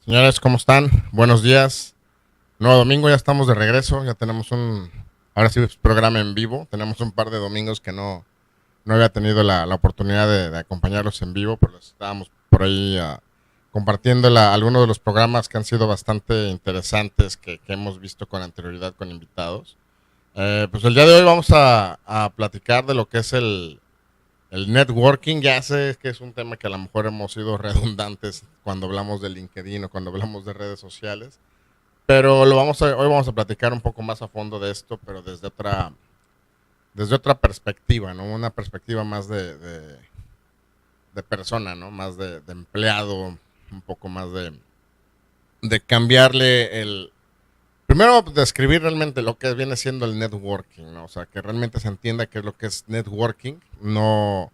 Señores, ¿cómo están? Buenos días. Nuevo domingo, ya estamos de regreso. Ya tenemos ahora sí, programa en vivo. Tenemos un par de domingos que no había tenido la oportunidad de acompañarlos en vivo, pero estábamos por ahí compartiendo algunos de los programas que han sido bastante interesantes que hemos visto con anterioridad con invitados. Pues el día de hoy vamos a platicar de lo que es el networking. Ya sé que es un tema que a lo mejor hemos sido redundantes cuando hablamos de LinkedIn o cuando hablamos de redes sociales, pero hoy vamos a platicar un poco más a fondo de esto, pero desde otra perspectiva, ¿no? Una perspectiva más de persona, ¿no? Más de empleado, un poco más de cambiarle primero describir realmente lo que viene siendo el networking, ¿no? O sea, que realmente se entienda qué es lo que es networking, no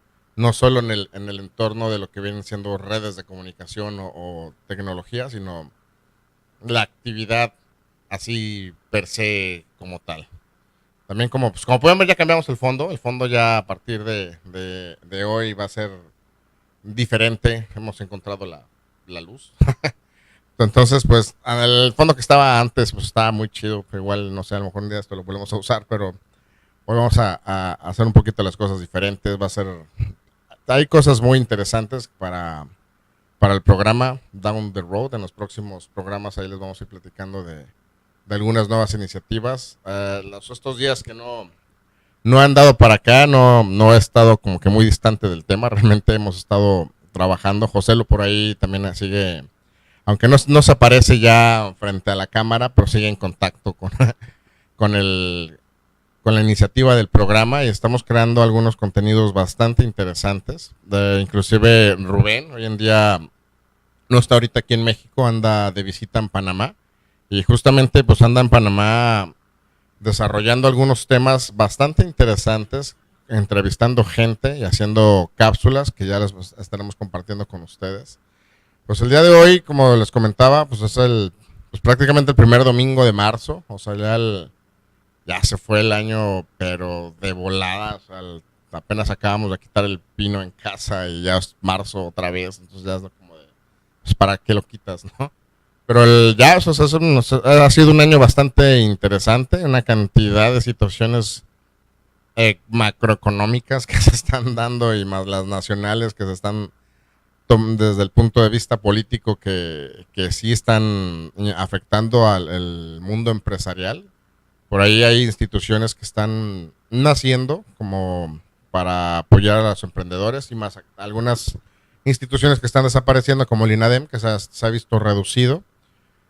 solo en el entorno de lo que vienen siendo redes de comunicación o tecnología, sino la actividad así per se como tal. También como pueden ver ya cambiamos el fondo ya a partir de hoy va a ser diferente, hemos encontrado la luz. Entonces, pues, el fondo que estaba antes, pues estaba muy chido. Pero igual, no sé, a lo mejor un día esto lo volvemos a usar, pero hoy vamos a hacer un poquito las cosas diferentes. Hay cosas muy interesantes para el programa Down the Road. En los próximos programas ahí les vamos a ir platicando de algunas nuevas iniciativas. Estos días que no han dado para acá, no he estado como que muy distante del tema. Realmente hemos estado trabajando. José lo por ahí también sigue, aunque no se aparece ya frente a la cámara, pero sigue en contacto con, el, con la iniciativa del programa y estamos creando algunos contenidos bastante interesantes. Inclusive Rubén, hoy en día no está ahorita aquí en México, anda de visita en Panamá y justamente pues anda en Panamá desarrollando algunos temas bastante interesantes, entrevistando gente y haciendo cápsulas que ya les estaremos compartiendo con ustedes. Pues el día de hoy, como les comentaba, pues es pues prácticamente el primer domingo de marzo. O sea, ya se fue el año, pero de volada. O sea, apenas acabamos de quitar el pino en casa y ya es marzo otra vez. Entonces ya es como de, pues ¿para qué lo quitas, no? Pero o sea, ha sido un año bastante interesante, una cantidad de situaciones macroeconómicas que se están dando y más las nacionales que se están desde el punto de vista político que sí están afectando al mundo empresarial. Por ahí hay instituciones que están naciendo como para apoyar a los emprendedores y más algunas instituciones que están desapareciendo como el INADEM, que se ha visto reducido.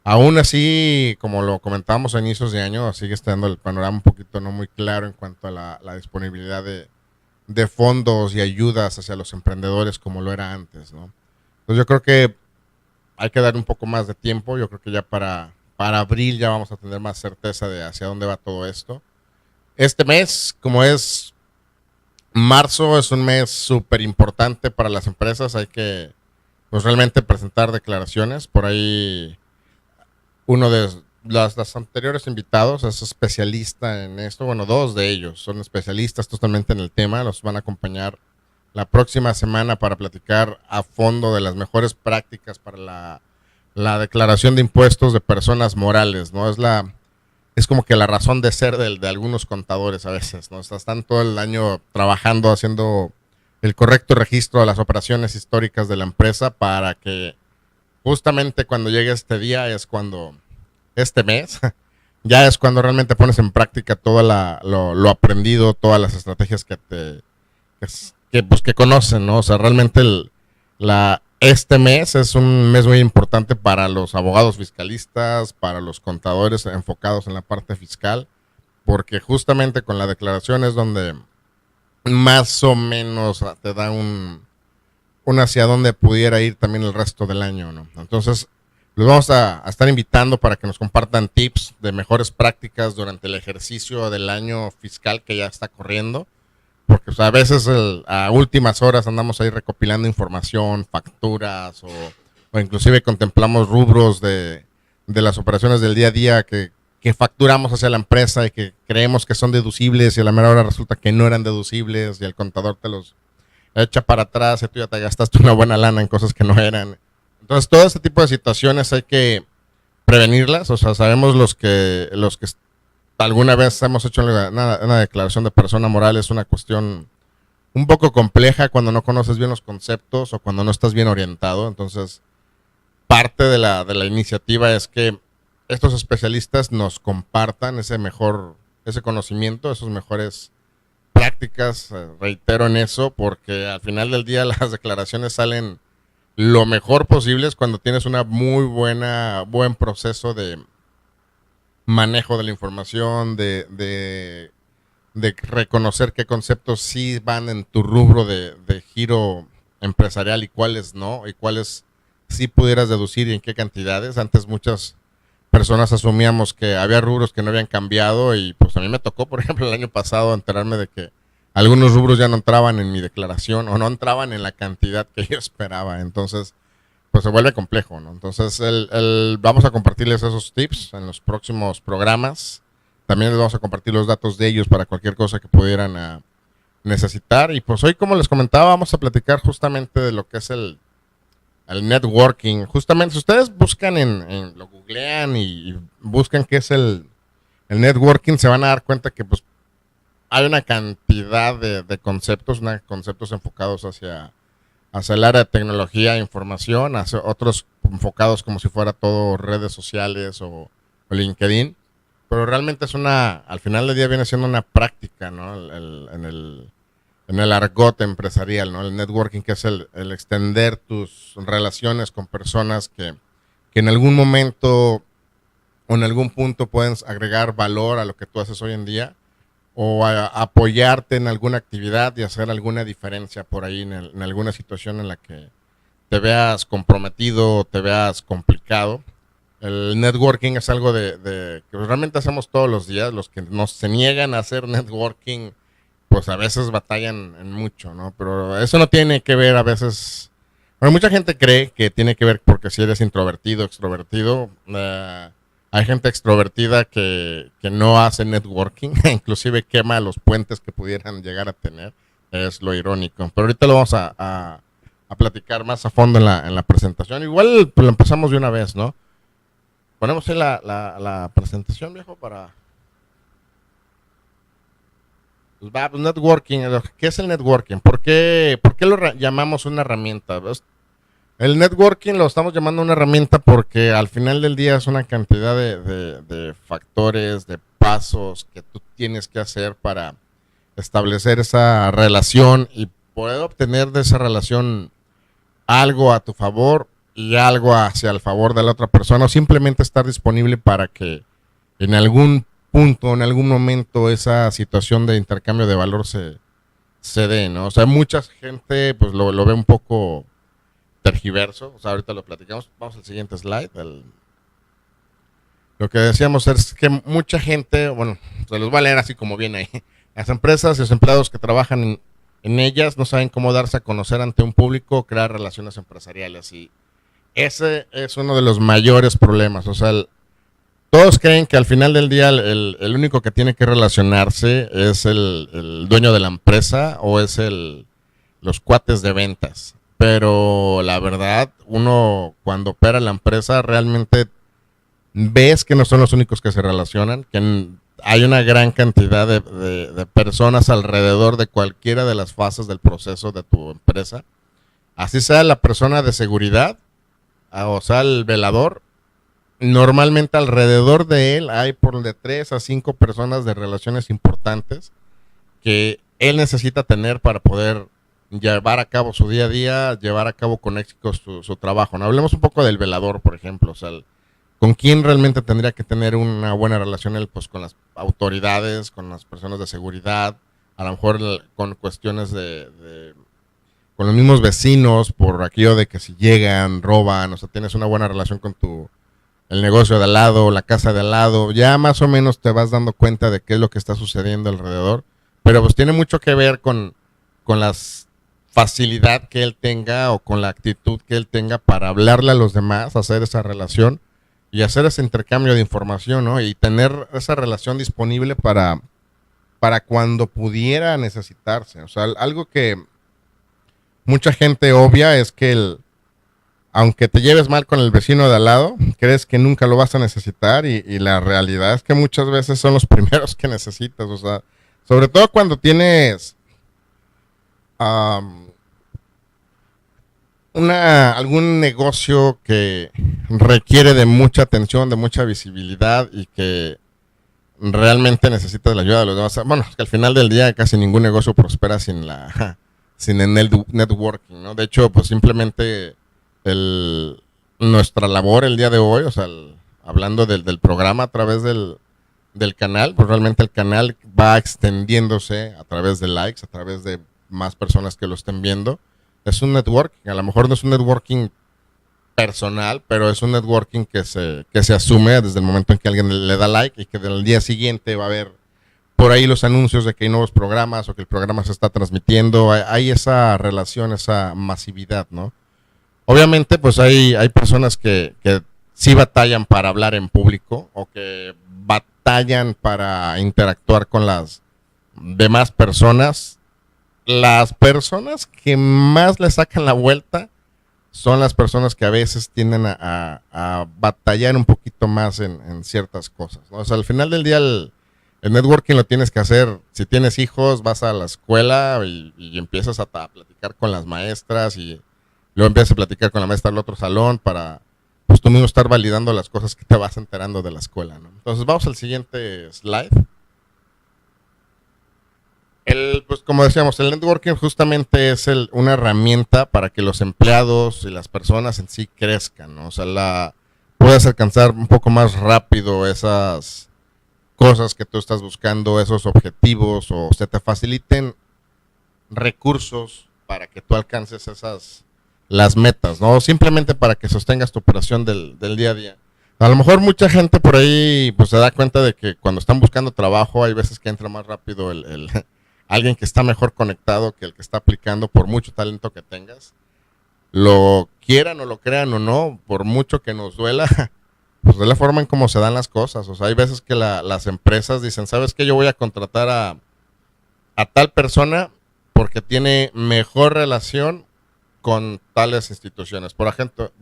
Aún así, como lo comentábamos a inicios de año, sigue estando el panorama un poquito no muy claro en cuanto a la disponibilidad de fondos y ayudas hacia los emprendedores como lo era antes, ¿no? Entonces yo creo que hay que dar un poco más de tiempo. Yo creo que ya para abril ya vamos a tener más certeza de hacia dónde va todo esto. Este mes, como es marzo, es un mes súper importante para las empresas. Hay que pues realmente presentar declaraciones. Por ahí uno de los anteriores invitados es especialista en esto. Bueno, dos de ellos son especialistas totalmente en el tema. Los van a acompañar la próxima semana para platicar a fondo de las mejores prácticas para la declaración de impuestos de personas morales, ¿no? Es como que la razón de ser de algunos contadores a veces, ¿no? O sea, están todo el año trabajando, haciendo el correcto registro de las operaciones históricas de la empresa para que justamente cuando llegue este día este mes, ya es cuando realmente pones en práctica todo lo aprendido, todas las estrategias que conocen, ¿no? O sea, realmente este mes es un mes muy importante para los abogados fiscalistas, para los contadores enfocados en la parte fiscal, porque justamente con la declaración es donde más o menos te da un hacia dónde pudiera ir también el resto del año, ¿no? Entonces, los vamos a estar invitando para que nos compartan tips de mejores prácticas durante el ejercicio del año fiscal que ya está corriendo, porque pues, a veces a últimas horas andamos ahí recopilando información, facturas o inclusive contemplamos rubros de las operaciones del día a día que facturamos hacia la empresa y que creemos que son deducibles y a la mera hora resulta que no eran deducibles y el contador te los echa para atrás y tú ya te gastaste una buena lana en cosas que no eran. Entonces, todo este tipo de situaciones hay que prevenirlas. O sea, sabemos los que alguna vez hemos hecho una declaración de persona moral, es una cuestión un poco compleja cuando no conoces bien los conceptos o cuando no estás bien orientado. Entonces, parte de la iniciativa es que estos especialistas nos compartan ese conocimiento, esos mejores prácticas, reitero en eso, porque al final del día las declaraciones salen lo mejor posible es cuando tienes una buen proceso de manejo de la información, de reconocer qué conceptos sí van en tu rubro de giro empresarial y cuáles no, y cuáles sí pudieras deducir y en qué cantidades. Antes muchas personas asumíamos que había rubros que no habían cambiado y pues a mí me tocó, por ejemplo, el año pasado enterarme de que algunos rubros ya no entraban en mi declaración o no entraban en la cantidad que yo esperaba. Entonces, pues se vuelve complejo, ¿no? Entonces, vamos a compartirles esos tips en los próximos programas. También les vamos a compartir los datos de ellos para cualquier cosa que pudieran necesitar. Y pues hoy, como les comentaba, vamos a platicar justamente de lo que es el networking. Justamente, si ustedes buscan lo googlean y buscan qué es el networking, se van a dar cuenta que pues hay una cantidad de conceptos, conceptos enfocados hacia el área de tecnología e información, hacia otros enfocados como si fuera todo redes sociales o LinkedIn, pero realmente al final del día viene siendo una práctica, ¿no? En el argot empresarial, ¿no? El networking, que es el extender tus relaciones con personas que en algún momento o en algún punto pueden agregar valor a lo que tú haces hoy en día o apoyarte en alguna actividad y hacer alguna diferencia por ahí en alguna situación en la que te veas comprometido o te veas complicado. El networking es algo que realmente hacemos todos los días. Los que se niegan a hacer networking, pues a veces batallan en mucho, ¿no? Pero eso no tiene que ver a veces. Bueno, mucha gente cree que tiene que ver porque si eres introvertido, extrovertido. Hay gente extrovertida que no hace networking, inclusive quema los puentes que pudieran llegar a tener. Es lo irónico. Pero ahorita lo vamos a platicar más a fondo en la presentación. Igual pues, lo empezamos de una vez, ¿no? Ponemos ahí la presentación, viejo, para... Pues va, pues networking. ¿Qué es el networking? ¿Por qué lo llamamos una herramienta? ¿Ves? El networking lo estamos llamando una herramienta porque al final del día es una cantidad de factores, de pasos que tú tienes que hacer para establecer esa relación y poder obtener de esa relación algo a tu favor y algo hacia el favor de la otra persona, o simplemente estar disponible para que en algún punto, en algún momento, esa situación de intercambio de valor se dé, ¿no? O sea, mucha gente pues lo ve un poco tergiverso, o sea, ahorita lo platicamos. Vamos al siguiente slide. Lo que decíamos es que mucha gente, bueno, se los voy a leer así como viene ahí. Las empresas y los empleados que trabajan en ellas no saben cómo darse a conocer ante un público o crear relaciones empresariales, y ese es uno de los mayores problemas. O sea, todos creen que al final del día el único que tiene que relacionarse es el dueño de la empresa o es los cuates de ventas. Pero la verdad, uno cuando opera la empresa realmente ves que no son los únicos que se relacionan, que hay una gran cantidad de personas alrededor de cualquiera de las fases del proceso de tu empresa. Así sea la persona de seguridad, o sea, el velador, normalmente alrededor de él hay por de 3 a 5 personas de relaciones importantes que él necesita tener para poder llevar a cabo su día a día, llevar a cabo con éxito su trabajo, ¿no? Hablemos un poco del velador, por ejemplo. O sea, ¿con quién realmente tendría que tener una buena relación él? Pues con las autoridades, con las personas de seguridad, a lo mejor con cuestiones con los mismos vecinos, por aquello de que si llegan, roban. O sea, tienes una buena relación con el negocio de al lado, la casa de al lado, ya más o menos te vas dando cuenta de qué es lo que está sucediendo alrededor, pero pues tiene mucho que ver con la facilidad que él tenga o con la actitud que él tenga para hablarle a los demás, hacer esa relación y hacer ese intercambio de información, ¿no? Y tener esa relación disponible para cuando pudiera necesitarse. O sea, algo que mucha gente obvia es que aunque te lleves mal con el vecino de al lado, crees que nunca lo vas a necesitar y la realidad es que muchas veces son los primeros que necesitas, o sea, sobre todo cuando tienes am, algún negocio que requiere de mucha atención, de mucha visibilidad y que realmente necesitas la ayuda de los demás. Bueno, es que al final del día casi ningún negocio prospera sin sin el networking, ¿no? De hecho, pues simplemente nuestra labor el día de hoy, o sea, hablando del programa a través del canal, pues realmente el canal va extendiéndose a través de likes, a través de más personas que lo estén viendo. Es un networking, a lo mejor no es un networking personal, pero es un networking que se asume desde el momento en que alguien le da like y que del día siguiente va a haber por ahí los anuncios de que hay nuevos programas o que el programa se está transmitiendo. Hay esa relación, esa masividad, ¿no? Obviamente, pues hay personas que sí batallan para hablar en público o que batallan para interactuar con las demás personas. Las personas que más le sacan la vuelta son las personas que a veces tienden a batallar un poquito más en ciertas cosas, ¿no? O sea, al final del día el networking lo tienes que hacer. Si tienes hijos, vas a la escuela y empiezas a platicar con las maestras y luego empiezas a platicar con la maestra del otro salón para pues tú mismo estar validando las cosas que te vas enterando de la escuela, ¿no? Entonces vamos al siguiente slide. Pues como decíamos, el networking justamente es una herramienta para que los empleados y las personas en sí crezcan, ¿no? O sea, puedes alcanzar un poco más rápido esas cosas que tú estás buscando, esos objetivos, o se te faciliten recursos para que tú alcances las metas, ¿no? Simplemente para que sostengas tu operación del día a día. A lo mejor mucha gente por ahí pues se da cuenta de que cuando están buscando trabajo hay veces que entra más rápido alguien que está mejor conectado que el que está aplicando, por mucho talento que tengas. Lo quieran o lo crean o no, por mucho que nos duela, pues de la forma en cómo se dan las cosas. O sea, hay veces que las empresas dicen, ¿sabes qué? Yo voy a contratar a tal persona porque tiene mejor relación con tales instituciones. Por ejemplo,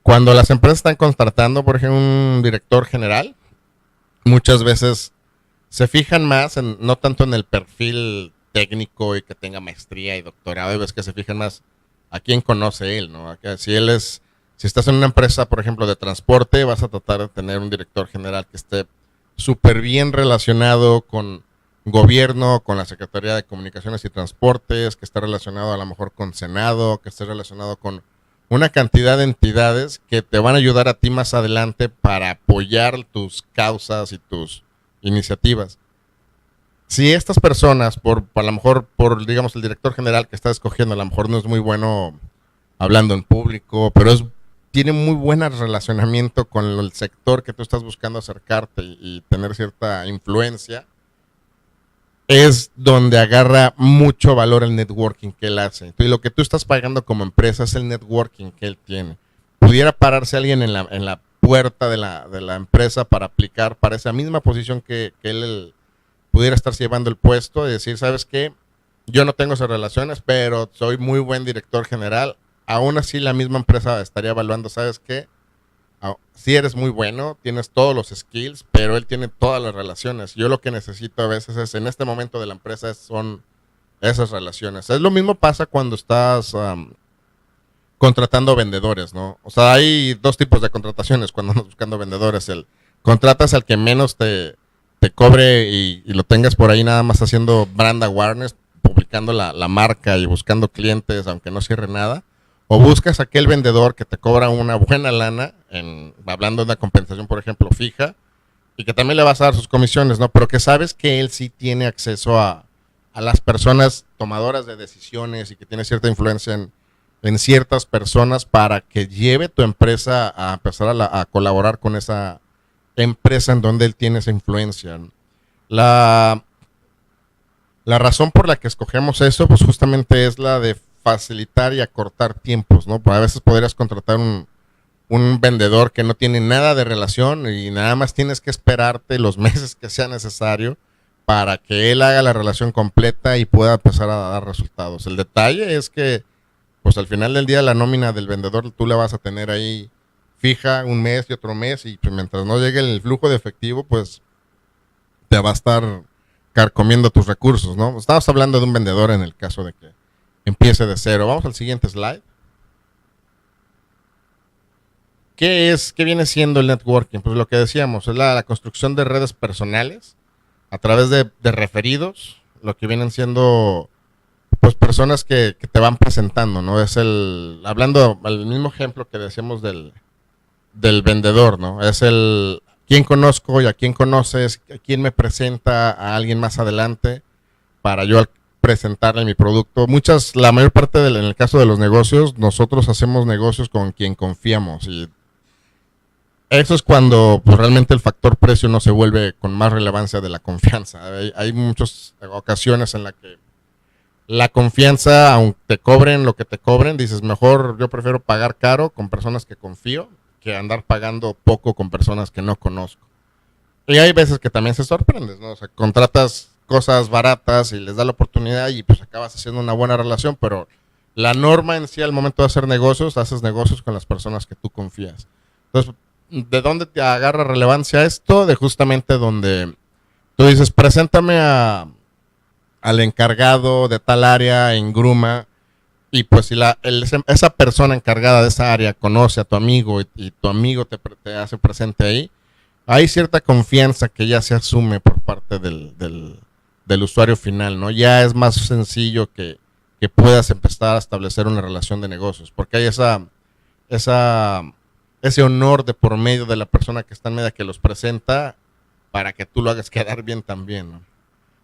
cuando las empresas están contratando, por ejemplo, un director general, muchas veces se fijan más no tanto en el perfil técnico y que tenga maestría y doctorado, y ves que se fijan más a quién conoce él, ¿no? Si estás en una empresa, por ejemplo, de transporte, vas a tratar de tener un director general que esté súper bien relacionado con gobierno, con la Secretaría de Comunicaciones y Transportes, que esté relacionado a lo mejor con Senado, que esté relacionado con una cantidad de entidades que te van a ayudar a ti más adelante para apoyar tus causas y tus iniciativas. Si estas personas, a lo mejor por, digamos, el director general que está escogiendo, a lo mejor no es muy bueno hablando en público, pero tiene muy buen relacionamiento con el sector que tú estás buscando acercarte y tener cierta influencia, es donde agarra mucho valor el networking que él hace. Y lo que tú estás pagando como empresa es el networking que él tiene. Pudiera pararse alguien en la puerta de la empresa para aplicar para esa misma posición que él pudiera estar llevando el puesto y decir, ¿sabes qué? Yo no tengo esas relaciones, pero soy muy buen director general. Aún así la misma empresa estaría evaluando, ¿sabes qué? Sí eres muy bueno, tienes todos los skills, pero él tiene todas las relaciones. Yo lo que necesito a veces en este momento de la empresa son esas relaciones. Es lo mismo pasa cuando estás contratando vendedores, ¿no? O sea, hay dos tipos de contrataciones cuando andas buscando vendedores. Contratas al que menos te cobre y lo tengas por ahí nada más haciendo brand awareness, publicando la marca y buscando clientes, aunque no cierre nada. O buscas aquel vendedor que te cobra una buena lana, hablando de una compensación, por ejemplo, fija, y que también le vas a dar sus comisiones, ¿no? Pero que sabes que él sí tiene acceso a las personas tomadoras de decisiones y que tiene cierta influencia en ciertas personas para que lleve tu empresa a empezar a colaborar con esa empresa en donde él tiene esa influencia, ¿no? La razón por la que escogemos eso, pues justamente es la de facilitar y acortar tiempos, ¿no? Pues a veces podrías contratar un vendedor que no tiene nada de relación y nada más tienes que esperarte los meses que sea necesario para que él haga la relación completa y pueda empezar a dar resultados. El detalle es que pues al final del día la nómina del vendedor tú la vas a tener ahí fija un mes y otro mes, y pues mientras no llegue el flujo de efectivo, pues te va a estar carcomiendo tus recursos, ¿no? Estamos hablando de un vendedor en el caso de que empiece de cero. Vamos al siguiente slide. ¿Qué viene siendo el networking? Pues lo que decíamos, es la construcción de redes personales a través de referidos, lo que vienen siendo pues personas que te van presentando, ¿no? Hablando al mismo ejemplo que decíamos del vendedor, ¿no? Es quién conozco y a quién conoces, a quién me presenta a alguien más adelante para yo presentarle mi producto. La mayor parte en el caso de los negocios, nosotros hacemos negocios con quien confiamos, y eso es cuando pues, realmente el factor precio no se vuelve con más relevancia de la confianza. Hay muchas ocasiones en las que la confianza, aunque te cobren lo que te cobren, dices, mejor yo prefiero pagar caro con personas que confío que andar pagando poco con personas que no conozco. Y hay veces que también se sorprendes, ¿no? O sea, contratas cosas baratas y les da la oportunidad y pues acabas haciendo una buena relación, pero la norma en sí al momento de hacer negocios, haces negocios con las personas que tú confías. Entonces, ¿de dónde te agarra relevancia esto? De justamente donde tú dices, preséntame al encargado de tal área en Gruma, y pues si esa persona encargada de esa área conoce a tu amigo y tu amigo te hace presente ahí, hay cierta confianza que ya se asume por parte del usuario final, ¿no? Ya es más sencillo que puedas empezar a establecer una relación de negocios, porque hay ese honor de por medio de la persona que está en medio que los presenta para que tú lo hagas quedar bien también, ¿no?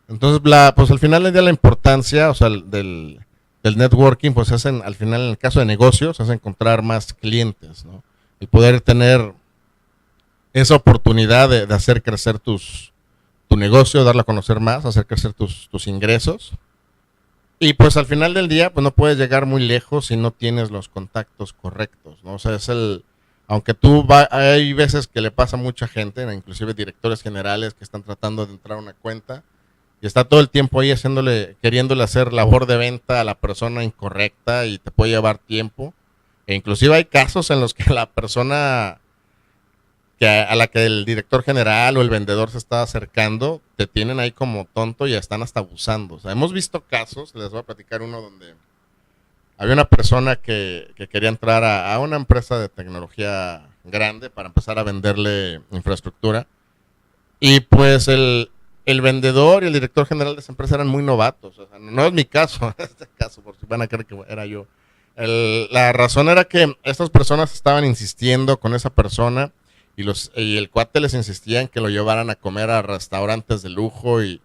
Entonces, pues al final del día la importancia, o sea, del networking, pues al final en el caso de negocios, es encontrar más clientes, ¿no? El poder tener esa oportunidad de hacer crecer tu negocio, darlo a conocer más, hacer crecer tus ingresos. Y pues al final del día, pues no puedes llegar muy lejos si no tienes los contactos correctos, ¿no? O sea, aunque hay veces que le pasa a mucha gente, inclusive directores generales que están tratando de entrar a una cuenta y está todo el tiempo ahí queriéndole hacer labor de venta a la persona incorrecta, y te puede llevar tiempo. E inclusive hay casos en los que la persona a la que el director general o el vendedor se está acercando, te tienen ahí como tonto y están hasta abusando. O sea, hemos visto casos, les voy a platicar uno donde había una persona que quería entrar a una empresa de tecnología grande para empezar a venderle infraestructura, y pues el vendedor y el director general de esa empresa eran muy novatos. O sea, no es mi caso, en este caso, porque van a creer que era yo. La razón era que estas personas estaban insistiendo con esa persona, y el cuate les insistía en que lo llevaran a comer a restaurantes de lujo, y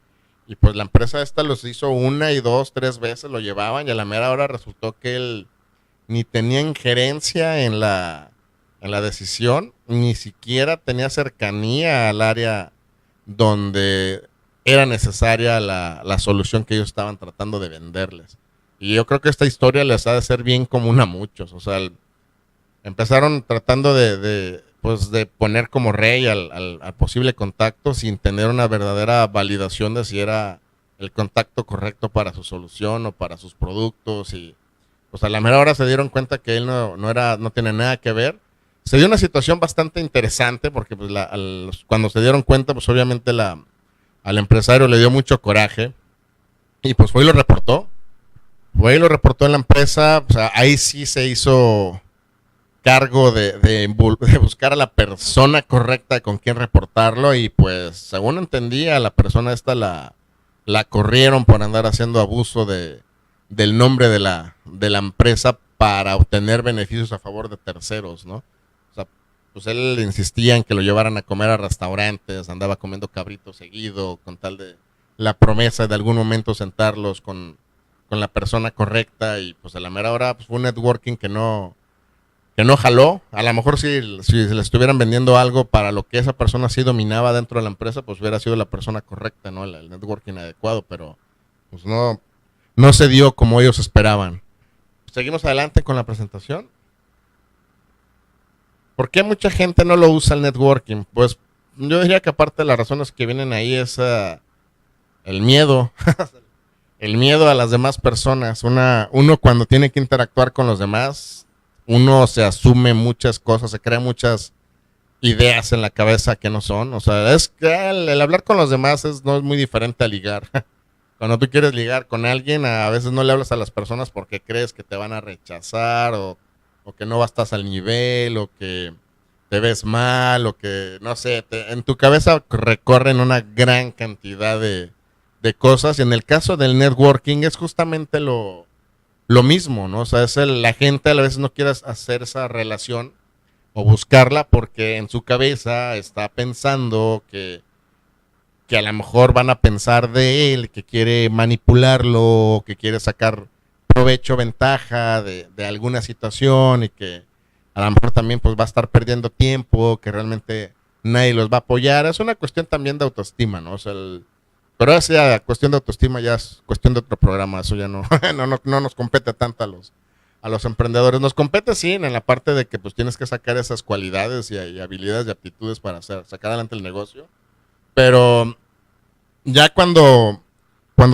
pues la empresa esta los hizo una y dos, tres veces, lo llevaban, y a la mera hora resultó que él ni tenía injerencia en la decisión, ni siquiera tenía cercanía al área donde era necesaria la solución que ellos estaban tratando de venderles. Y yo creo que esta historia les ha de ser bien común a muchos. O sea, empezaron tratando pues de poner como rey al posible contacto sin tener una verdadera validación de si era el contacto correcto para su solución o para sus productos, y pues a la mera hora se dieron cuenta que él no tiene nada que ver. Se dio una situación bastante interesante porque pues cuando se dieron cuenta, pues obviamente al empresario le dio mucho coraje, y pues fue y lo reportó. En la empresa. O sea, ahí sí se hizo cargo de buscar a la persona correcta con quien reportarlo, y pues según entendía, la persona esta la corrieron por andar haciendo abuso del nombre de la empresa para obtener beneficios a favor de terceros, ¿no? O sea, pues él insistía en que lo llevaran a comer a restaurantes, andaba comiendo cabrito seguido con tal de la promesa de algún momento sentarlos con la persona correcta, y pues a la mera hora pues, fue un networking que no jaló. A lo mejor si le estuvieran vendiendo algo para lo que esa persona sí dominaba dentro de la empresa, pues hubiera sido la persona correcta, ¿no? El networking adecuado, pero pues no se dio como ellos esperaban. Seguimos adelante con la presentación. ¿Por qué mucha gente no lo usa el networking? Pues yo diría que aparte de las razones que vienen ahí es el miedo. el miedo a las demás personas. Uno cuando tiene que interactuar con los demás, uno se asume muchas cosas, se crea muchas ideas en la cabeza que no son. O sea, es que el hablar con los demás no es muy diferente a ligar. Cuando tú quieres ligar con alguien, a veces no le hablas a las personas porque crees que te van a rechazar o que no estás al nivel o que te ves mal o que, no sé, en tu cabeza recorren una gran cantidad de cosas. Y en el caso del networking es justamente lo mismo, ¿no? O sea, la gente a veces no quiere hacer esa relación o buscarla porque en su cabeza está pensando que a lo mejor van a pensar de él, que quiere manipularlo, que quiere sacar provecho, ventaja de alguna situación y que a lo mejor también pues va a estar perdiendo tiempo, que realmente nadie los va a apoyar. Es una cuestión también de autoestima, ¿no? O sea, pero esa cuestión de autoestima ya es cuestión de otro programa, eso ya no, no nos compete tanto a los emprendedores. Nos compete sí en la parte de que pues tienes que sacar esas cualidades y habilidades y aptitudes para sacar adelante el negocio, pero ya cuando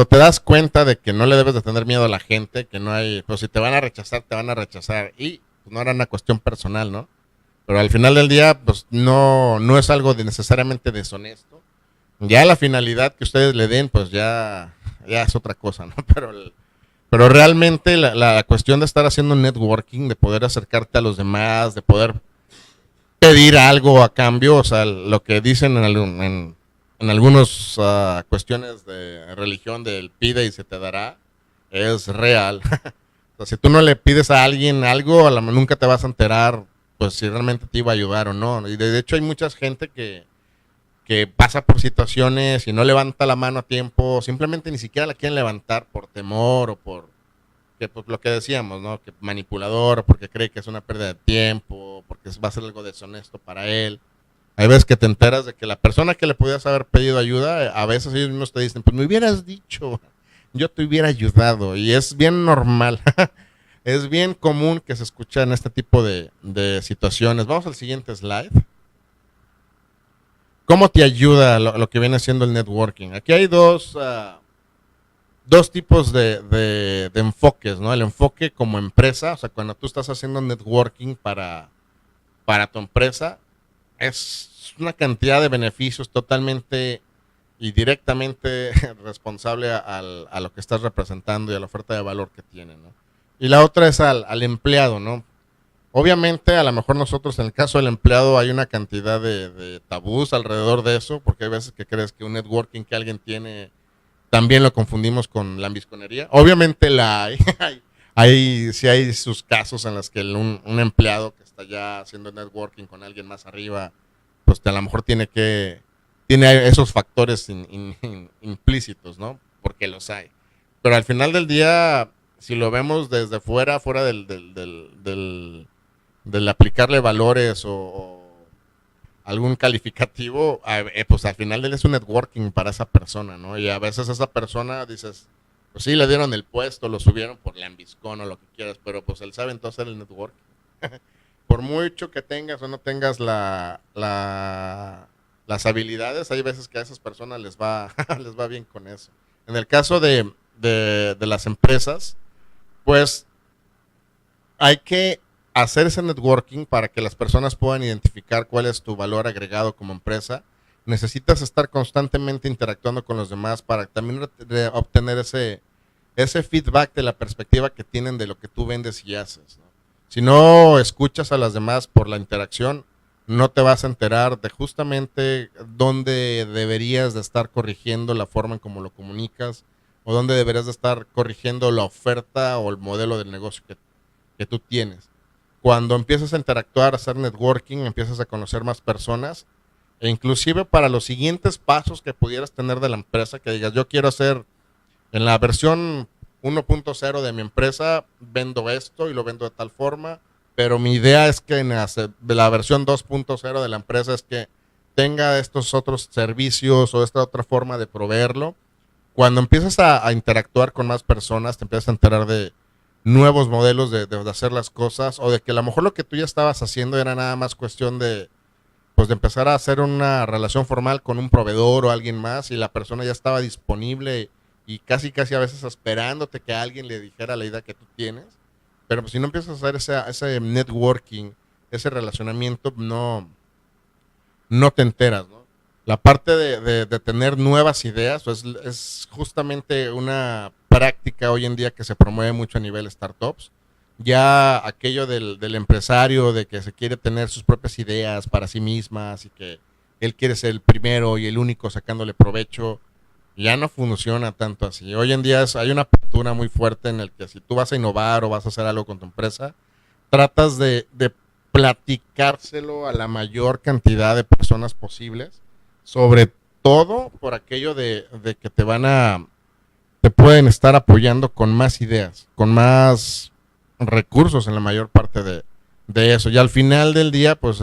te das cuenta de que no le debes de tener miedo a la gente, que no hay, pues si te van a rechazar, te van a rechazar y pues, no era una cuestión personal, ¿no? Pero al final del día, pues no es algo necesariamente deshonesto. Ya la finalidad que ustedes le den, pues ya es otra cosa, ¿no? Pero realmente la cuestión de estar haciendo networking, de poder acercarte a los demás, de poder pedir algo a cambio, o sea, lo que dicen en algunas cuestiones de religión del pide y se te dará, es real. O sea, si tú no le pides a alguien algo, nunca te vas a enterar pues si realmente te iba a ayudar o no. Y de hecho hay mucha gente que pasa por situaciones y no levanta la mano a tiempo, simplemente ni siquiera la quieren levantar por temor o por que pues, lo que decíamos, ¿no? Que manipulador, porque cree que es una pérdida de tiempo, porque va a ser algo deshonesto para él. Hay veces que te enteras de que la persona que le podías haber pedido ayuda, a veces ellos mismos te dicen, pues me hubieras dicho, yo te hubiera ayudado. Y es bien normal, es bien común que se escucha en este tipo de situaciones. Vamos al siguiente slide. ¿Cómo te ayuda lo que viene siendo el networking? Aquí hay dos tipos de enfoques, ¿no? El enfoque como empresa, o sea, cuando tú estás haciendo networking para tu empresa, es una cantidad de beneficios totalmente y directamente responsable a lo que estás representando y a la oferta de valor que tiene, ¿no? Y la otra es al empleado, ¿no? Obviamente, a lo mejor nosotros, en el caso del empleado, hay una cantidad de tabús alrededor de eso, porque hay veces que crees que un networking que alguien tiene también lo confundimos con la ambisconería. Obviamente la hay, sí hay sus casos en los que un empleado que está ya haciendo networking con alguien más arriba, pues a lo mejor tiene esos factores implícitos, ¿no? Porque los hay. Pero al final del día, si lo vemos desde fuera del aplicarle valores o algún calificativo, pues al final él es un networking para esa persona, ¿no? Y a veces esa persona dices, pues sí, le dieron el puesto, lo subieron por lambiscón o lo que quieras, pero pues él sabe entonces el networking. Por mucho que tengas o no tengas las habilidades, hay veces que a esas personas les va bien con eso. En el caso de las empresas, pues hay que hacer ese networking para que las personas puedan identificar cuál es tu valor agregado como empresa. Necesitas estar constantemente interactuando con los demás para también obtener ese feedback de la perspectiva que tienen de lo que tú vendes y haces, ¿no? Si no escuchas a las demás por la interacción, no te vas a enterar de justamente dónde deberías de estar corrigiendo la forma en cómo lo comunicas o dónde deberías de estar corrigiendo la oferta o el modelo del negocio que tú tienes. Cuando empiezas a interactuar, a hacer networking, empiezas a conocer más personas e inclusive para los siguientes pasos que pudieras tener de la empresa, que digas, yo quiero hacer en la versión 1.0 de mi empresa, vendo esto y lo vendo de tal forma, pero mi idea es que de la versión 2.0 de la empresa es que tenga estos otros servicios o esta otra forma de proveerlo. Cuando empiezas a interactuar con más personas, te empiezas a enterar de nuevos modelos de hacer las cosas o de que a lo mejor lo que tú ya estabas haciendo era nada más cuestión pues de empezar a hacer una relación formal con un proveedor o alguien más y la persona ya estaba disponible y casi casi a veces esperándote que alguien le dijera la idea que tú tienes, pero pues si no empiezas a hacer ese networking, ese relacionamiento, no te enteras, ¿no? La parte de tener nuevas ideas pues, es justamente una práctica hoy en día que se promueve mucho a nivel startups. Ya aquello del empresario, de que se quiere tener sus propias ideas para sí mismas y que él quiere ser el primero y el único sacándole provecho, ya no funciona tanto así. Hoy en día hay una apertura muy fuerte en el que si tú vas a innovar o vas a hacer algo con tu empresa, tratas de platicárselo a la mayor cantidad de personas posibles, sobre todo por aquello de que te pueden estar apoyando con más ideas, con más recursos en la mayor parte de eso. Y al final del día, pues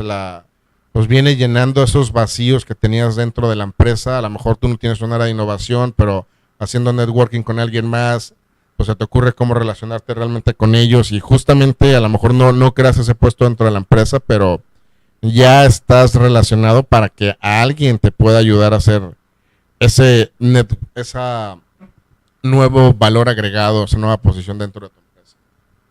viene llenando esos vacíos que tenías dentro de la empresa. A lo mejor tú no tienes una área de innovación, pero haciendo networking con alguien más, pues se te ocurre cómo relacionarte realmente con ellos y justamente a lo mejor no creas ese puesto dentro de la empresa, pero ya estás relacionado para que alguien te pueda ayudar a hacer esa nuevo valor agregado, esa nueva posición dentro de tu empresa.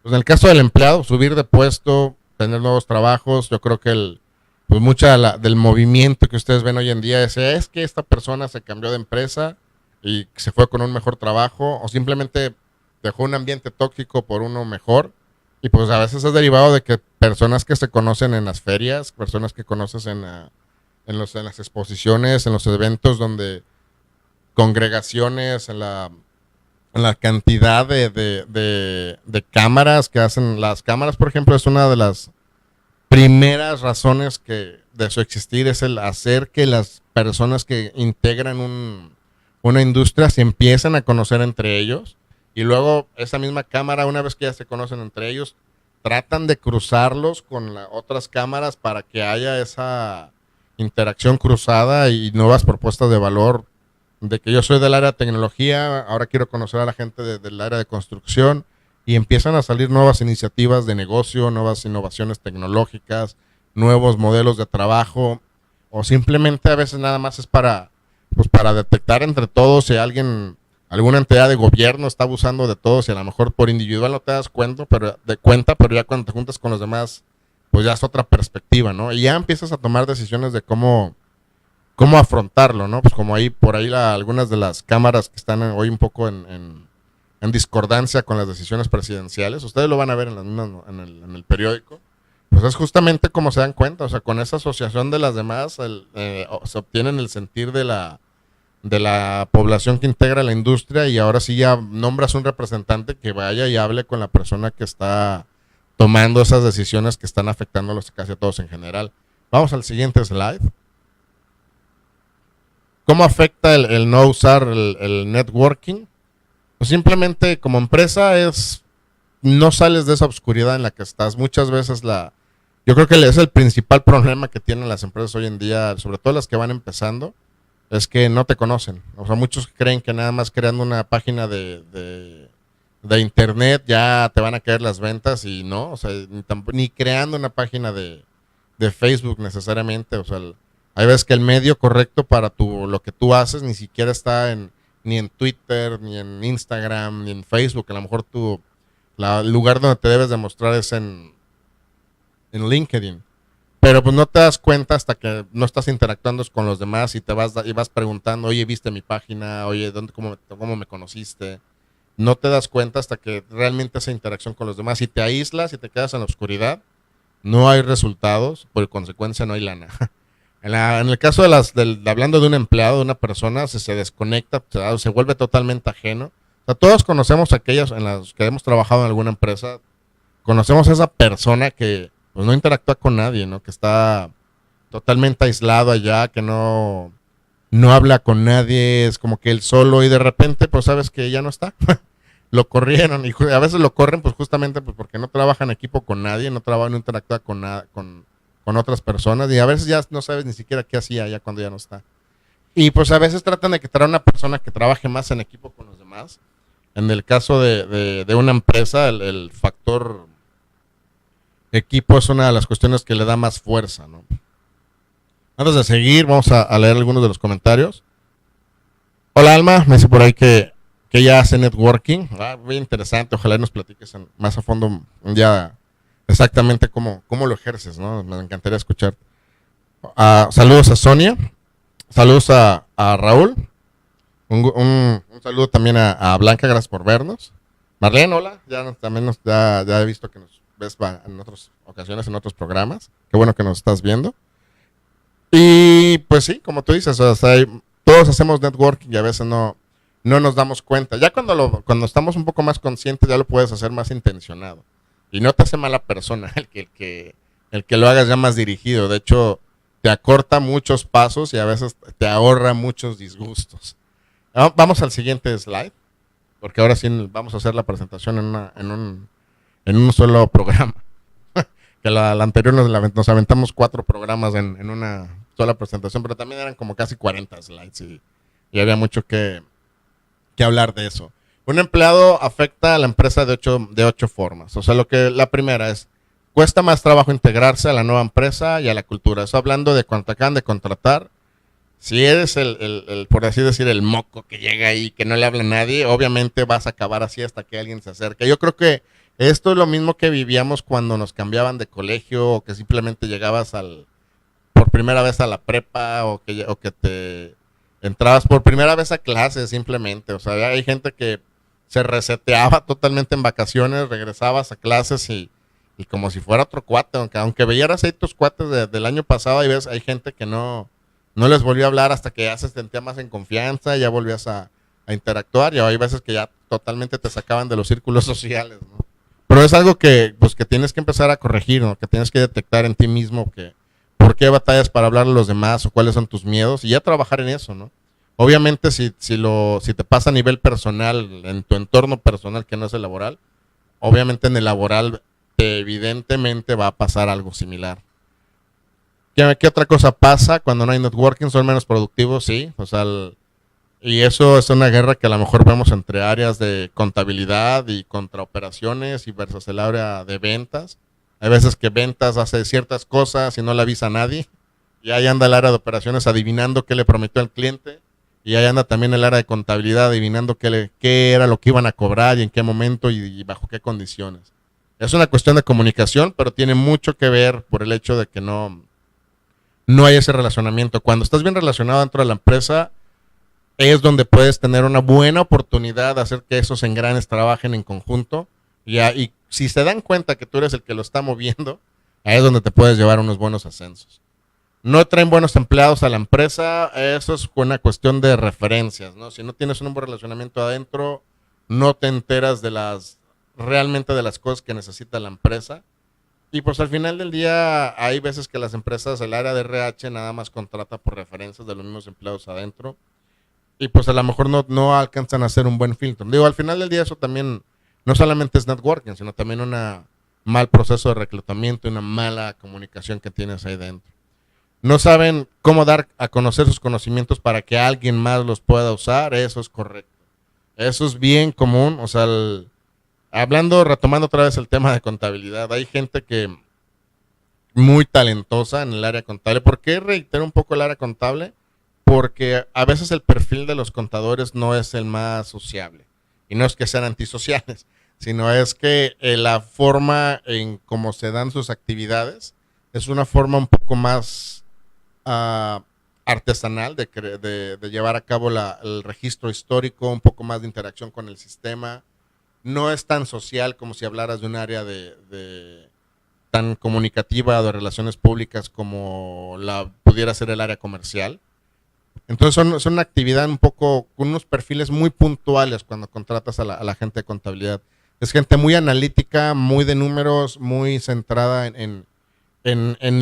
Pues en el caso del empleado, subir de puesto, tener nuevos trabajos, yo creo que pues mucha del movimiento que ustedes ven hoy en día es que esta persona se cambió de empresa y se fue con un mejor trabajo o simplemente dejó un ambiente tóxico por uno mejor. Y pues a veces es derivado de que personas que se conocen en las ferias, personas que conoces en las exposiciones, en los eventos donde congregaciones, en la cantidad de cámaras que hacen. Las cámaras, por ejemplo, es una de las primeras razones de su existir, es el hacer que las personas que integran una industria se empiecen a conocer entre ellos. Y luego esa misma cámara, una vez que ya se conocen entre ellos, tratan de cruzarlos con otras cámaras para que haya esa interacción cruzada y nuevas propuestas de valor. De que yo soy del área de tecnología, ahora quiero conocer a la gente del área de construcción y empiezan a salir nuevas iniciativas de negocio, nuevas innovaciones tecnológicas, nuevos modelos de trabajo o simplemente a veces nada más es para detectar entre todos si alguna entidad de gobierno está abusando de todos y a lo mejor por individual no te das cuenta, pero ya cuando te juntas con los demás, pues ya es otra perspectiva, ¿no? Y ya empiezas a tomar decisiones de cómo afrontarlo, ¿no? Pues como por ahí algunas de las cámaras que están hoy un poco en discordancia con las decisiones presidenciales, ustedes lo van a ver en el periódico, pues es justamente como se dan cuenta, o sea, con esa asociación de las demás se obtienen el sentir de la población que integra la industria y ahora sí ya nombras un representante que vaya y hable con la persona que está tomando esas decisiones que están afectando casi a todos en general. Vamos al siguiente slide. ¿Cómo afecta el no usar el networking? Pues simplemente como empresa no sales de esa oscuridad en la que estás. Muchas veces yo creo que es el principal problema que tienen las empresas hoy en día, sobre todo las que van empezando, es que no te conocen. O sea, muchos creen que nada más creando una página de internet ya te van a caer las ventas y no, o sea, ni creando una página de Facebook necesariamente. O sea, hay veces que el medio correcto para lo que tú haces ni siquiera está ni en Twitter, ni en Instagram, ni en Facebook. A lo mejor el lugar donde te debes demostrar es en LinkedIn. Pero pues no te das cuenta hasta que no estás interactuando con los demás y vas preguntando, oye, ¿viste mi página? Oye, cómo me conociste? No te das cuenta hasta que realmente esa interacción con los demás. Si te aíslas y te quedas en la oscuridad, no hay resultados, por consecuencia no hay lana. En el caso hablando de un empleado, de una persona, si se desconecta, se vuelve totalmente ajeno. O sea, todos conocemos aquellas en las que hemos trabajado en alguna empresa, conocemos a esa persona que pues no interactúa con nadie, ¿no? Que está totalmente aislado allá, que no habla con nadie, es como que él solo y de repente pues sabes que ya no está. Lo corrieron y a veces lo corren pues justamente pues porque no trabaja en equipo con nadie, no interactúa con otras personas y a veces ya no sabes ni siquiera qué hacía ya cuando ya no está. Y pues a veces tratan de quitar a una persona que trabaje más en equipo con los demás. En el caso de una empresa, el factor equipo es una de las cuestiones que le da más fuerza, ¿no? Antes de seguir, vamos a leer algunos de los comentarios. Hola Alma, me dice por ahí que que ella hace networking. Muy interesante, ojalá nos platiques más a fondo un día exactamente cómo lo ejerces, ¿no? Me encantaría escuchar. Saludos a Sonia, saludos a Raúl, un saludo también a Blanca, gracias por vernos. Marlene, hola, ya he visto que nos ves en otras ocasiones, en otros programas. Qué bueno que nos estás viendo. Y pues sí, como tú dices, o sea, todos hacemos networking y a veces no nos damos cuenta. Ya cuando estamos un poco más conscientes, ya lo puedes hacer más intencionado. Y no te hace mala persona el que lo hagas ya más dirigido. De hecho, te acorta muchos pasos y a veces te ahorra muchos disgustos. Vamos al siguiente slide, porque ahora sí vamos a hacer la presentación en un solo programa. Que la anterior nos aventamos 4 programas en una sola presentación, pero también eran como casi 40 slides y había mucho que hablar de eso. Un empleado afecta a la empresa de ocho formas. O sea, la primera es, cuesta más trabajo integrarse a la nueva empresa y a la cultura. Eso hablando de cuando te acaban de contratar. Si eres por así decir, el moco que llega ahí, que no le habla a nadie, obviamente vas a acabar así hasta que alguien se acerque. Yo creo que esto es lo mismo que vivíamos cuando nos cambiaban de colegio o que simplemente llegabas por primera vez a la prepa o que te entrabas por primera vez a clases simplemente. O sea, hay gente que se reseteaba totalmente en vacaciones, regresabas a clases y como si fuera otro cuate, aunque veieras ahí tus cuates del año pasado, hay gente que no les volvió a hablar hasta que ya se sentía más en confianza, ya volvías a interactuar, y hay veces que ya totalmente te sacaban de los círculos sociales, ¿no? Pero es algo que tienes que empezar a corregir, ¿no? Que tienes que detectar en ti mismo por qué batallas para hablar a los demás o cuáles son tus miedos y ya trabajar en eso, ¿no? Obviamente si te pasa a nivel personal, en tu entorno personal que no es el laboral, obviamente en el laboral evidentemente va a pasar algo similar. ¿Qué otra cosa pasa cuando no hay networking? Son menos productivos, sí. O sea, y eso es una guerra que a lo mejor vemos entre áreas de contabilidad y contra operaciones y versus el área de ventas. Hay veces que ventas hace ciertas cosas y no le avisa a nadie. Y ahí anda el área de operaciones adivinando qué le prometió al cliente. Y ahí anda también el área de contabilidad adivinando qué era lo que iban a cobrar y en qué momento y bajo qué condiciones. Es una cuestión de comunicación, pero tiene mucho que ver por el hecho de que no hay ese relacionamiento. Cuando estás bien relacionado dentro de la empresa, es donde puedes tener una buena oportunidad de hacer que esos engranes trabajen en conjunto. Y si se dan cuenta que tú eres el que lo está moviendo, ahí es donde te puedes llevar unos buenos ascensos. No traen buenos empleados a la empresa, eso es una cuestión de referencias, ¿no? Si no tienes un buen relacionamiento adentro, no te enteras realmente de las cosas que necesita la empresa. Y pues al final del día hay veces que las empresas, el área de RH nada más contrata por referencias de los mismos empleados adentro y pues a lo mejor no alcanzan a hacer un buen filtro. Digo, al final del día eso también no solamente es networking, sino también un mal proceso de reclutamiento y una mala comunicación que tienes ahí dentro. No saben cómo dar a conocer sus conocimientos para que alguien más los pueda usar, eso es correcto. Eso es bien común, o sea, retomando otra vez el tema de contabilidad, hay gente que muy talentosa en el área contable. ¿Por qué reitero un poco el área contable? Porque a veces el perfil de los contadores no es el más sociable. Y no es que sean antisociales, sino es que la forma en cómo se dan sus actividades es una forma un poco más artesanal de llevar a cabo el registro histórico, un poco más de interacción con el sistema. No es tan social como si hablaras de un área tan comunicativa de relaciones públicas como la pudiera ser el área comercial. Entonces son una actividad un poco con unos perfiles muy puntuales cuando contratas a la gente de contabilidad. Es gente muy analítica, muy de números, muy centrada en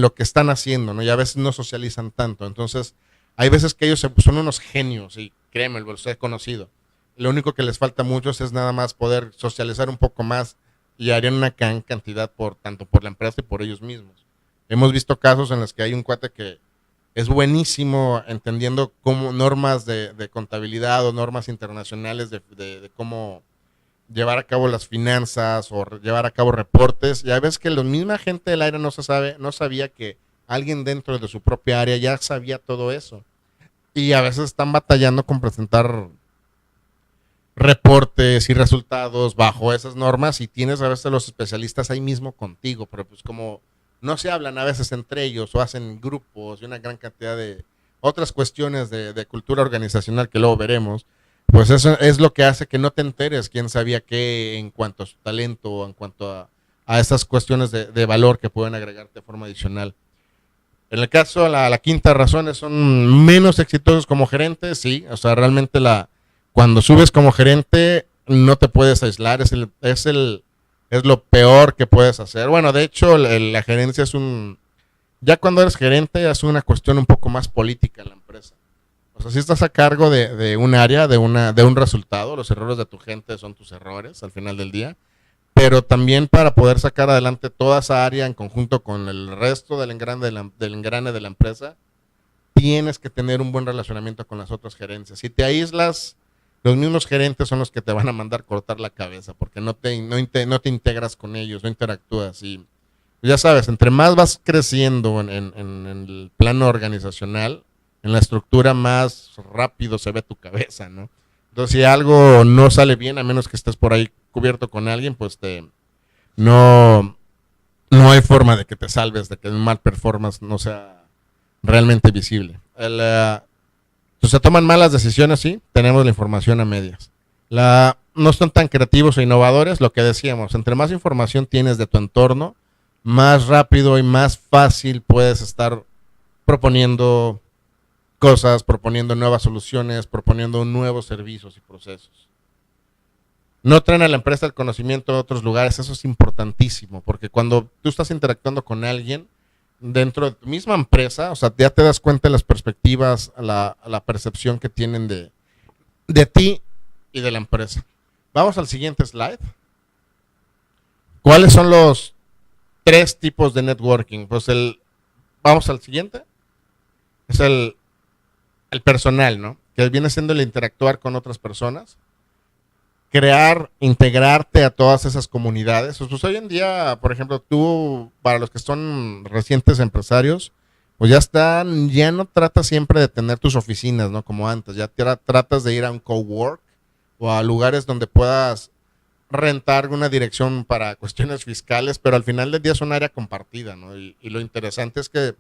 lo que están haciendo, ¿no? Y a veces no socializan tanto. Entonces, hay veces que ellos son unos genios, y créeme, los he conocido. Lo único que les falta a muchos es nada más poder socializar un poco más y harían una gran cantidad tanto por la empresa y por ellos mismos. Hemos visto casos en los que hay un cuate que es buenísimo entendiendo cómo normas de contabilidad o normas internacionales de cómo llevar a cabo las finanzas o llevar a cabo reportes. Y a veces que la misma gente del área no sabía que alguien dentro de su propia área ya sabía todo eso. Y a veces están batallando con presentar reportes y resultados bajo esas normas y tienes a veces los especialistas ahí mismo contigo, pero pues como no se hablan a veces entre ellos o hacen grupos y una gran cantidad de otras cuestiones de cultura organizacional que luego veremos, pues eso es lo que hace que no te enteres quién sabía qué en cuanto a su talento o en cuanto a esas cuestiones de valor que pueden agregarte de forma adicional. En el caso, la quinta razón es son menos exitosos como gerentes, sí, o sea, realmente cuando subes como gerente no te puedes aislar, es lo peor que puedes hacer. Bueno, de hecho, la gerencia ya cuando eres gerente es una cuestión un poco más política en la empresa. O sea, si estás a cargo de un área, de un resultado, los errores de tu gente son tus errores al final del día, pero también para poder sacar adelante toda esa área en conjunto con el resto del engrane de la empresa, tienes que tener un buen relacionamiento con las otras gerencias. Si te aíslas, los mismos gerentes son los que te van a mandar cortar la cabeza porque no te integras con ellos, no interactúas. Y ya sabes, entre más vas creciendo en el plano organizacional, en la estructura, más rápido se ve tu cabeza, ¿no? Entonces, si algo no sale bien, a menos que estés por ahí cubierto con alguien, pues no, no hay forma de que te salves, de que un mal performance no sea realmente visible. Pues se toman malas decisiones, sí, tenemos la información a medias. No son tan creativos o innovadores, lo que decíamos, entre más información tienes de tu entorno, más rápido y más fácil puedes estar proponiendo cosas, proponiendo nuevas soluciones, proponiendo nuevos servicios y procesos. No traen a la empresa el conocimiento de otros lugares, eso es importantísimo, porque cuando tú estás interactuando con alguien dentro de tu misma empresa, o sea, ya te das cuenta de las perspectivas, la percepción que tienen de ti y de la empresa. Vamos al siguiente slide. ¿Cuáles son los 3 tipos de networking? Pues vamos al siguiente. Es el personal, ¿no? Que viene siendo el interactuar con otras personas, integrarte a todas esas comunidades. Pues hoy en día, por ejemplo, tú, para los que son recientes empresarios, pues ya no tratas siempre de tener tus oficinas, ¿no? Como antes, ya tratas de ir a un cowork o a lugares donde puedas rentar una dirección para cuestiones fiscales, pero al final del día es un área compartida, ¿no? Y lo interesante es que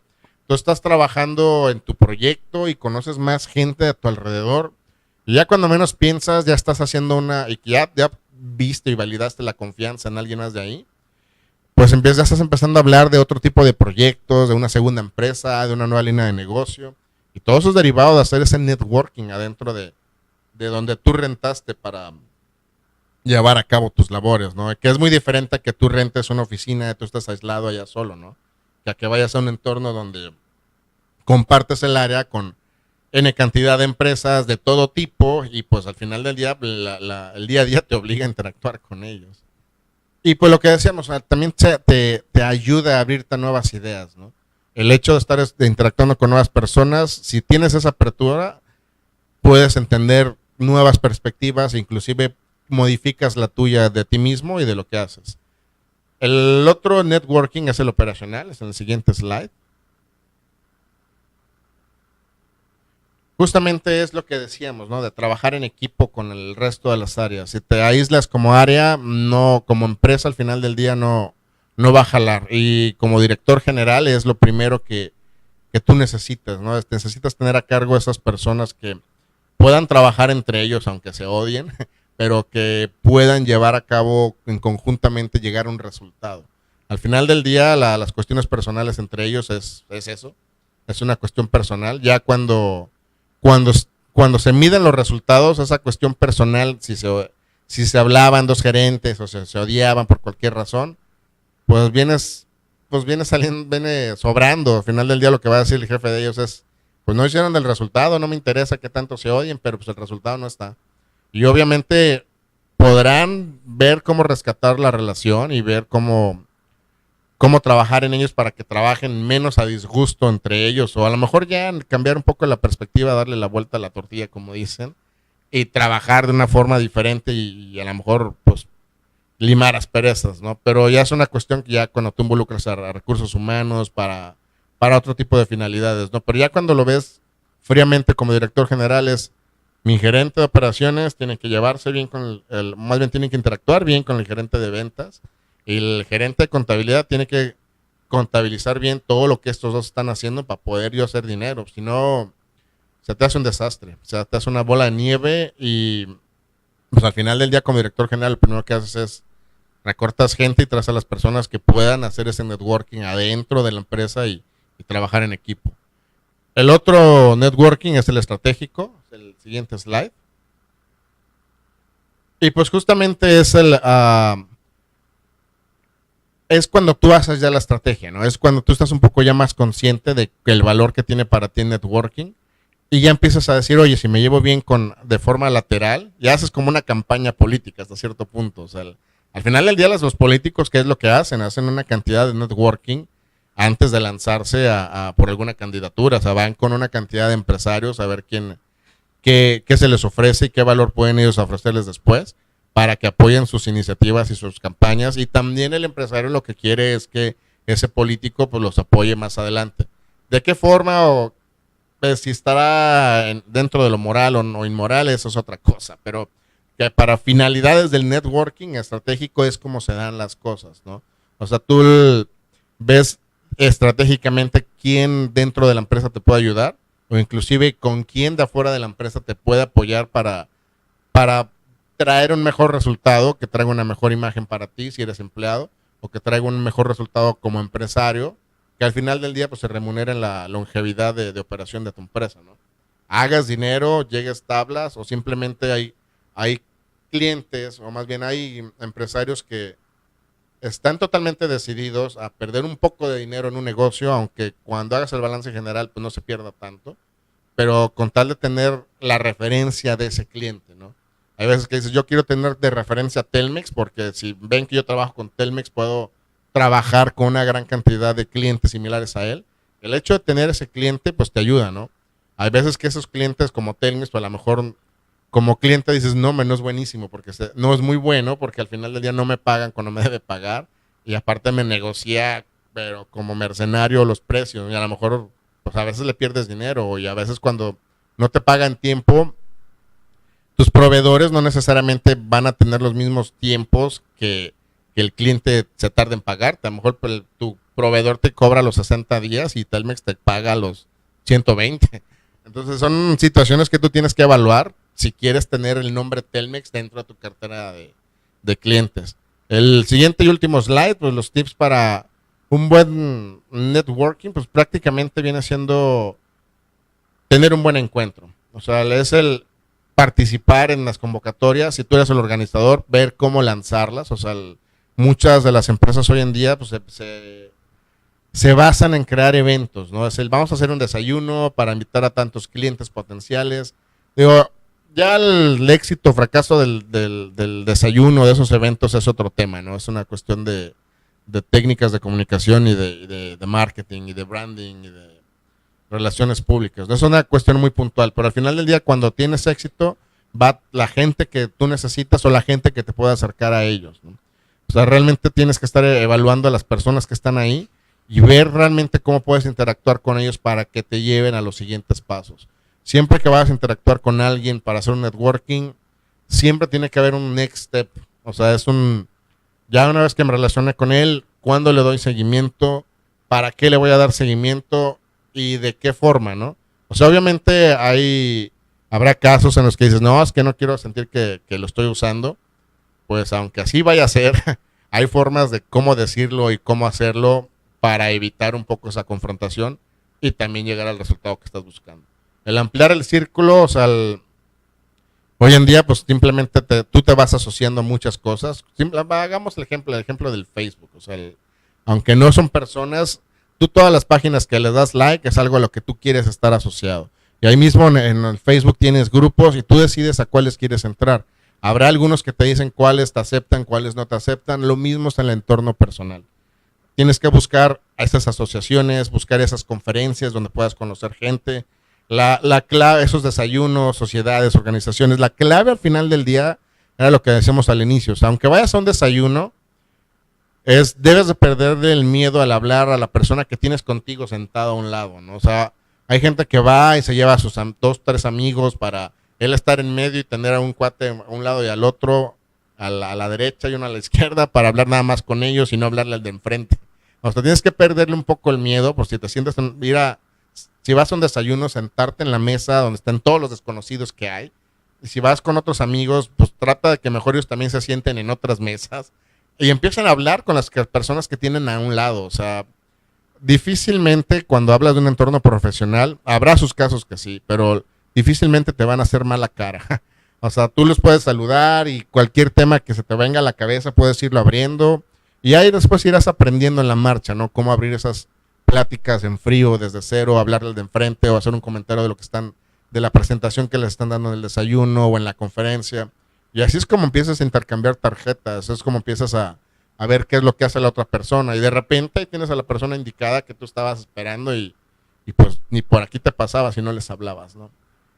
tú estás trabajando en tu proyecto y conoces más gente a tu alrededor. Y ya cuando menos piensas, ya estás haciendo y ya viste y validaste la confianza en alguien más de ahí, pues ya estás empezando a hablar de otro tipo de proyectos, de una segunda empresa, de una nueva línea de negocio. Y todo eso es derivado de hacer ese networking adentro de donde tú rentaste para llevar a cabo tus labores, ¿no? Que es muy diferente a que tú rentes una oficina y tú estás aislado allá solo, ¿no? Que a que vayas a un entorno donde compartes el área con N cantidad de empresas de todo tipo y pues al final del día el día a día te obliga a interactuar con ellos. Y pues lo que decíamos, también te ayuda a abrirte a nuevas ideas, ¿no? El hecho de estar interactuando con nuevas personas, si tienes esa apertura, puedes entender nuevas perspectivas e inclusive modificas la tuya de ti mismo y de lo que haces. El otro networking es el operacional, es en el siguiente slide. Justamente es lo que decíamos, ¿no? De trabajar en equipo con el resto de las áreas. Si te aíslas como área, no, como empresa al final del día no va a jalar. Y como director general es lo primero que tú necesitas, ¿no? Necesitas tener a cargo a esas personas que puedan trabajar entre ellos, aunque se odien, pero que puedan llevar a cabo conjuntamente llegar a un resultado. Al final del día, las cuestiones personales entre ellos es eso, es una cuestión personal. Ya cuando se miden los resultados, esa cuestión personal, si se hablaban dos gerentes o se odiaban por cualquier razón, pues viene sobrando. Al final del día lo que va a decir el jefe de ellos es, pues no hicieron el resultado, no me interesa que tanto se odien, pero pues el resultado no está. Y obviamente podrán ver cómo rescatar la relación y ver cómo trabajar en ellos para que trabajen menos a disgusto entre ellos, o a lo mejor ya cambiar un poco la perspectiva, darle la vuelta a la tortilla, como dicen, y trabajar de una forma diferente y a lo mejor pues limar asperezas, ¿no? Pero ya es una cuestión que ya cuando tú involucras a recursos humanos para otro tipo de finalidades, ¿no? Pero ya cuando lo ves fríamente como director general es, Mi gerente de operaciones tiene que llevarse bien con más bien tiene que interactuar bien con el gerente de ventas, y el gerente de contabilidad tiene que contabilizar bien todo lo que estos dos están haciendo para poder yo hacer dinero. Si no, se te hace un desastre, o sea, te hace una bola de nieve y pues al final del día como director general lo primero que haces es recortas gente y traes a las personas que puedan hacer ese networking adentro de la empresa y trabajar en equipo. El otro networking es el estratégico, el siguiente slide. Y pues justamente es cuando tú haces ya la estrategia, ¿no? Es cuando tú estás un poco ya más consciente de el valor que tiene para ti el networking y ya empiezas a decir, oye, si me llevo bien de forma lateral, ya haces como una campaña política hasta cierto punto. O sea, al final del día los políticos, ¿qué es lo que hacen? Hacen una cantidad de networking antes de lanzarse por alguna candidatura. O sea, van con una cantidad de empresarios a ver qué se les ofrece y qué valor pueden ellos ofrecerles después para que apoyen sus iniciativas y sus campañas. Y también el empresario lo que quiere es que ese político pues los apoye más adelante. ¿De qué forma o pues, si estará dentro de lo moral o no inmoral? Eso es otra cosa, pero que para finalidades del networking estratégico es como se dan las cosas, ¿no? O sea, tú ves estratégicamente quién dentro de la empresa te puede ayudar o inclusive con quién de afuera de la empresa te puede apoyar para traer un mejor resultado, que traiga una mejor imagen para ti si eres empleado, o que traiga un mejor resultado como empresario, que al final del día pues se remunere en la longevidad de operación de tu empresa, ¿no? Hagas dinero, llegues tablas, o simplemente hay clientes, o más bien hay empresarios que están totalmente decididos a perder un poco de dinero en un negocio, aunque cuando hagas el balance general pues no se pierda tanto, pero con tal de tener la referencia de ese cliente, ¿no? Hay veces que dices, yo quiero tener de referencia a Telmex, porque si ven que yo trabajo con Telmex, puedo trabajar con una gran cantidad de clientes similares a él. El hecho de tener ese cliente, pues te ayuda, ¿no? Hay veces que esos clientes como Telmex, pues a lo mejor como cliente dices, no es buenísimo, porque no es muy bueno, porque al final del día no me pagan cuando me debe pagar, y aparte me negocia, pero como mercenario, los precios, y a lo mejor, pues a veces le pierdes dinero, y a veces cuando no te pagan tiempo, tus proveedores no necesariamente van a tener los mismos tiempos que el cliente se tarda en pagarte. A lo mejor pues, tu proveedor te cobra los 60 días y Telmex te paga los 120. Entonces son situaciones que tú tienes que evaluar si quieres tener el nombre Telmex dentro de tu cartera de clientes. El siguiente y último slide, pues los tips para un buen networking, pues prácticamente viene siendo tener un buen encuentro. O sea, es el participar en las convocatorias, si tú eres el organizador, ver cómo lanzarlas. O sea, muchas de las empresas hoy en día pues, se basan en crear eventos, ¿no? Es vamos a hacer un desayuno para invitar a tantos clientes potenciales. Digo, ya el éxito o fracaso del desayuno, de esos eventos, es otro tema, ¿no? Es una cuestión de técnicas de comunicación y de marketing y de branding y de relaciones públicas. Es una cuestión muy puntual, pero al final del día, cuando tienes éxito, va la gente que tú necesitas o la gente que te pueda acercar a ellos, ¿no? O sea, realmente tienes que estar evaluando a las personas que están ahí y ver realmente cómo puedes interactuar con ellos para que te lleven a los siguientes pasos. Siempre que vayas a interactuar con alguien para hacer un networking, siempre tiene que haber un next step. O sea, ya una vez que me relacione con él, ¿cuándo le doy seguimiento? ¿Para qué le voy a dar seguimiento? ¿Y de qué forma, no? O sea, obviamente habrá casos en los que dices, no, es que no quiero sentir que lo estoy usando. Pues aunque así vaya a ser, hay formas de cómo decirlo y cómo hacerlo para evitar un poco esa confrontación y también llegar al resultado que estás buscando. El ampliar el círculo, o sea, hoy en día pues simplemente tú te vas asociando a muchas cosas. Hagamos el ejemplo del Facebook. O sea, aunque no son personas, tú todas las páginas que le das like es algo a lo que tú quieres estar asociado. Y ahí mismo en el Facebook tienes grupos y tú decides a cuáles quieres entrar. Habrá algunos que te dicen cuáles te aceptan, cuáles no te aceptan. Lo mismo es en el entorno personal. Tienes que buscar a esas asociaciones, buscar esas conferencias donde puedas conocer gente. La clave, esos desayunos, sociedades, organizaciones, la clave al final del día era lo que decíamos al inicio. O sea, aunque vayas a un desayuno, debes de perder el miedo al hablar a la persona que tienes contigo sentado a un lado, ¿no? O sea, hay gente que va y se lleva a sus 2, 3 amigos para él estar en medio y tener a un cuate a un lado y al otro, a la derecha y uno a la izquierda, para hablar nada más con ellos y no hablarle al de enfrente. O sea, tienes que perderle un poco el miedo, por si te sientes, si vas a un desayuno, sentarte en la mesa donde están todos los desconocidos que hay. Y si vas con otros amigos, pues trata de que mejor ellos también se sienten en otras mesas y empiezan a hablar con las personas que tienen a un lado. O sea, difícilmente cuando hablas de un entorno profesional, habrá sus casos que sí, pero difícilmente te van a hacer mala cara. O sea, tú los puedes saludar y cualquier tema que se te venga a la cabeza puedes irlo abriendo y ahí después irás aprendiendo en la marcha, ¿no? Cómo abrir esas pláticas en frío, desde cero, hablarles de enfrente o hacer un comentario de lo que están, de la presentación que les están dando en el desayuno o en la conferencia. Y así es como empiezas a intercambiar tarjetas, es como empiezas a ver qué es lo que hace la otra persona y de repente tienes a la persona indicada que tú estabas esperando y pues ni por aquí te pasaba si no les hablabas, ¿no?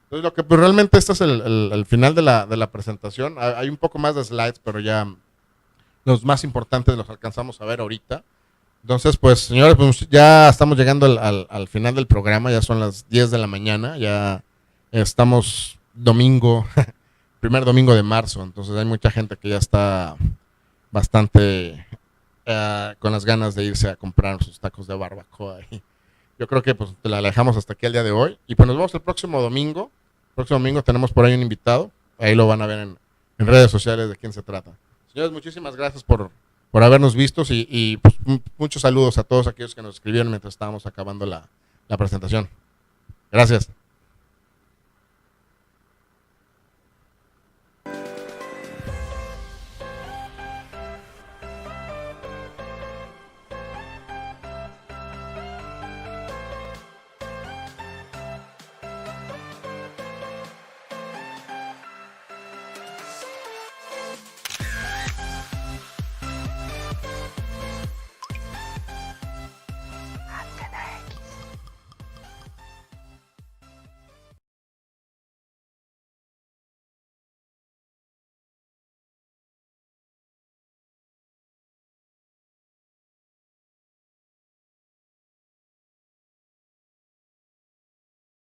Entonces lo que pues realmente este es el final de la presentación. Hay un poco más de slides, pero ya los más importantes los alcanzamos a ver ahorita. Entonces, pues señores, pues ya estamos llegando al final del programa, ya son las 10 de la mañana, ya estamos domingo, primer domingo de marzo, entonces hay mucha gente que ya está bastante con las ganas de irse a comprar sus tacos de barbacoa. Y yo creo que pues te la dejamos hasta aquí el día de hoy. Y pues nos vemos el próximo domingo. El próximo domingo tenemos por ahí un invitado. Ahí lo van a ver en redes sociales de quién se trata. Señores, muchísimas gracias por habernos visto y pues, muchos saludos a todos aquellos que nos escribieron mientras estábamos acabando la presentación. Gracias.